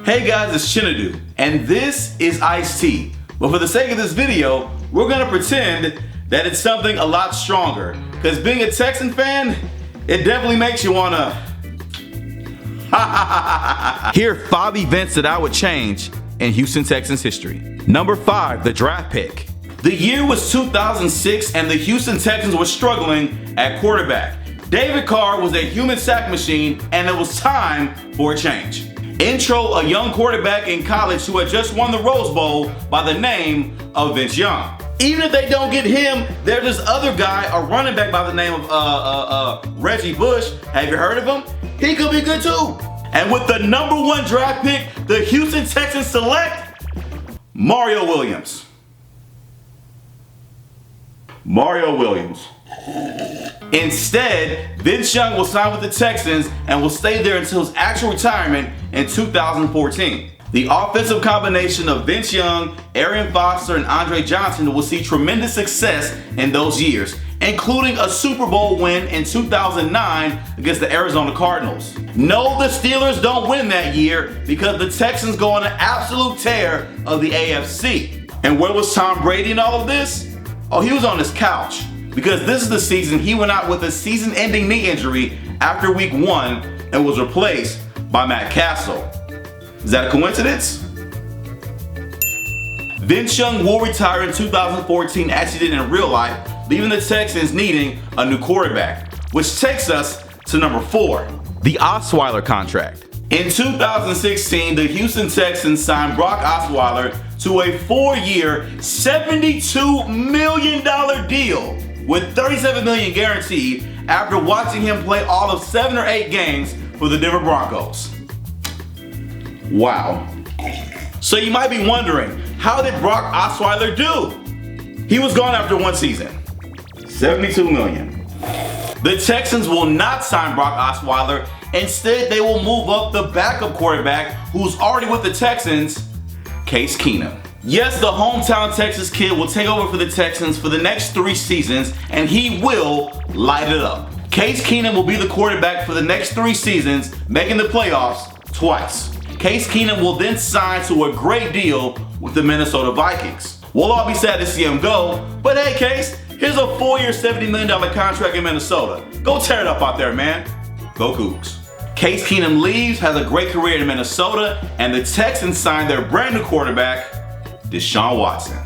Hey guys, it's Chinadu, and this is Ice-T. But for the sake of this video, we're gonna pretend that it's something a lot stronger. Because being a Texan fan, it definitely makes you wanna Here are 5 events that I would change in Houston Texans history. Number 5, the draft pick. The year was 2006 and the Houston Texans were struggling at quarterback. David Carr was a human sack machine and it was time for a change. Intro a young quarterback in college who had just won the Rose Bowl by the name of Vince Young. Even if they don't get him, there's this other guy, a running back by the name of Reggie Bush. Have you heard of him? He could be good too. And with the number 1 draft pick, the Houston Texans select Mario Williams. Mario Williams. Instead, Vince Young will sign with the Texans and will stay there until his actual retirement in 2014. The offensive combination of Vince Young, Arian Foster, and Andre Johnson will see tremendous success in those years, including a Super Bowl win in 2009 against the Arizona Cardinals. No, the Steelers don't win that year because the Texans go on an absolute tear of the AFC. And where was Tom Brady in all of this? Oh, he was on his couch. Because this is the season he went out with a season-ending knee injury after week 1 and was replaced by Matt Castle. Is that a coincidence? Vince Young will retire in 2014 as he did in real life, leaving the Texans needing a new quarterback. Which takes us to number 4, the Osweiler Contract. In 2016, the Houston Texans signed Brock Osweiler to a 4-year, $72 million deal with $37 million guaranteed after watching him play all of 7 or 8 games for the Denver Broncos. Wow. So you might be wondering, how did Brock Osweiler do? He was gone after 1 season. $72 million. The Texans will not sign Brock Osweiler. Instead, they will move up the backup quarterback who's already with the Texans, Case Keenum. Yes, the hometown Texas kid will take over for the Texans for the next 3 seasons, and he will light it up. Case Keenum will be the quarterback for the next 3 seasons, making the playoffs twice. Case Keenum will then sign to a great deal with the Minnesota Vikings. We'll all be sad to see him go, but hey Case, here's a 4-year, $70 million contract in Minnesota. Go tear it up out there, man. Go Cougs. Case Keenum leaves, has a great career in Minnesota, and the Texans sign their brand new quarterback, Deshaun Watson.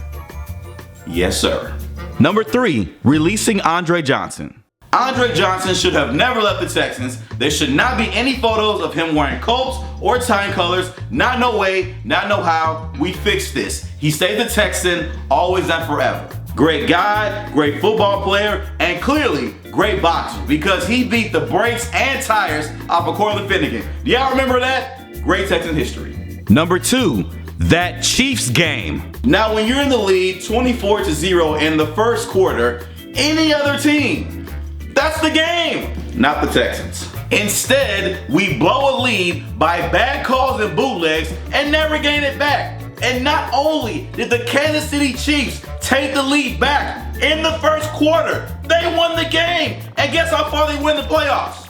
Yes, sir. Number 3, releasing Andre Johnson. Andre Johnson should have never left the Texans. There should not be any photos of him wearing Colts or tying colors. Not no way, not no how. We fixed this. He stayed the Texan, always and forever. Great guy, great football player, and clearly great boxer because he beat the brakes and tires off of Cortland Finnegan. Do y'all remember that? Great Texan history. Number 2, that Chiefs game. Now when you're in the lead 24-0 in the first quarter, any other team, that's the game, not the Texans. Instead, we blow a lead by bad calls and bootlegs and never gain it back. And not only did the Kansas City Chiefs take the lead back in the first quarter, they won the game. And guess how far they win the playoffs?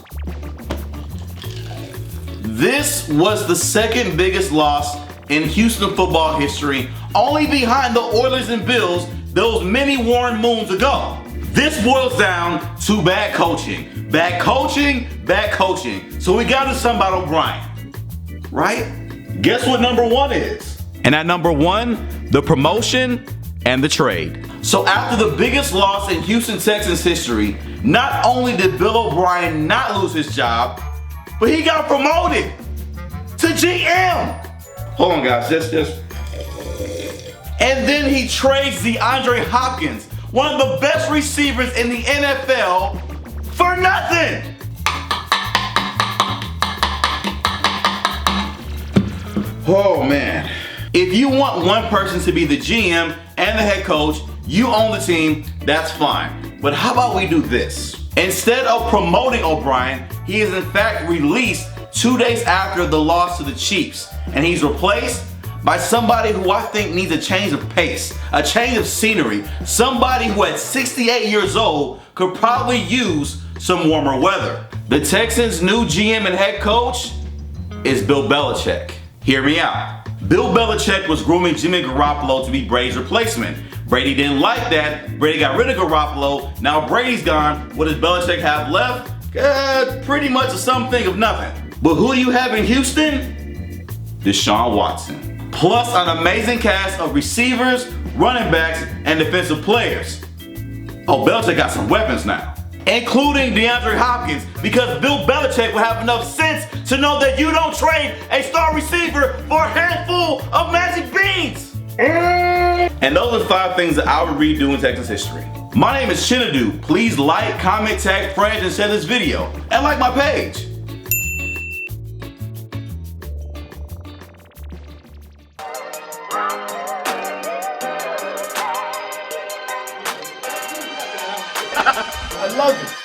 This was the 2nd biggest loss in Houston football history, only behind the Oilers and Bills those many Warren moons ago. This boils down to bad coaching. Bad coaching, bad coaching. So we got to something about O'Brien, right? Guess what number 1 is? And at number 1, the promotion and the trade. So after the biggest loss in Houston Texans history, not only did Bill O'Brien not lose his job, but he got promoted to GM. Hold on guys, just. And then he trades DeAndre Hopkins, one of the best receivers in the NFL, for nothing. Oh man. If you want one person to be the GM and the head coach, you own the team, that's fine. But how about we do this? Instead of promoting O'Brien, he is in fact released 2 days after the loss to the Chiefs. And he's replaced by somebody who I think needs a change of pace, a change of scenery. Somebody who at 68 years old could probably use some warmer weather. The Texans' new GM and head coach is Bill Belichick. Hear me out. Bill Belichick was grooming Jimmy Garoppolo to be Brady's replacement. Brady didn't like that. Brady got rid of Garoppolo. Now Brady's gone. What does Belichick have left? Pretty much something of nothing. But who do you have in Houston? Deshaun Watson. Plus an amazing cast of receivers, running backs, and defensive players. Oh, Belichick got some weapons now, including DeAndre Hopkins, because Bill Belichick will have enough sense to know that you don't trade a star receiver for a handful of magic beans. And those are 5 things that I would redo in Texas history. My name is Chinadu. Please like, comment, tag friends, and share this video. And like my page. I love it.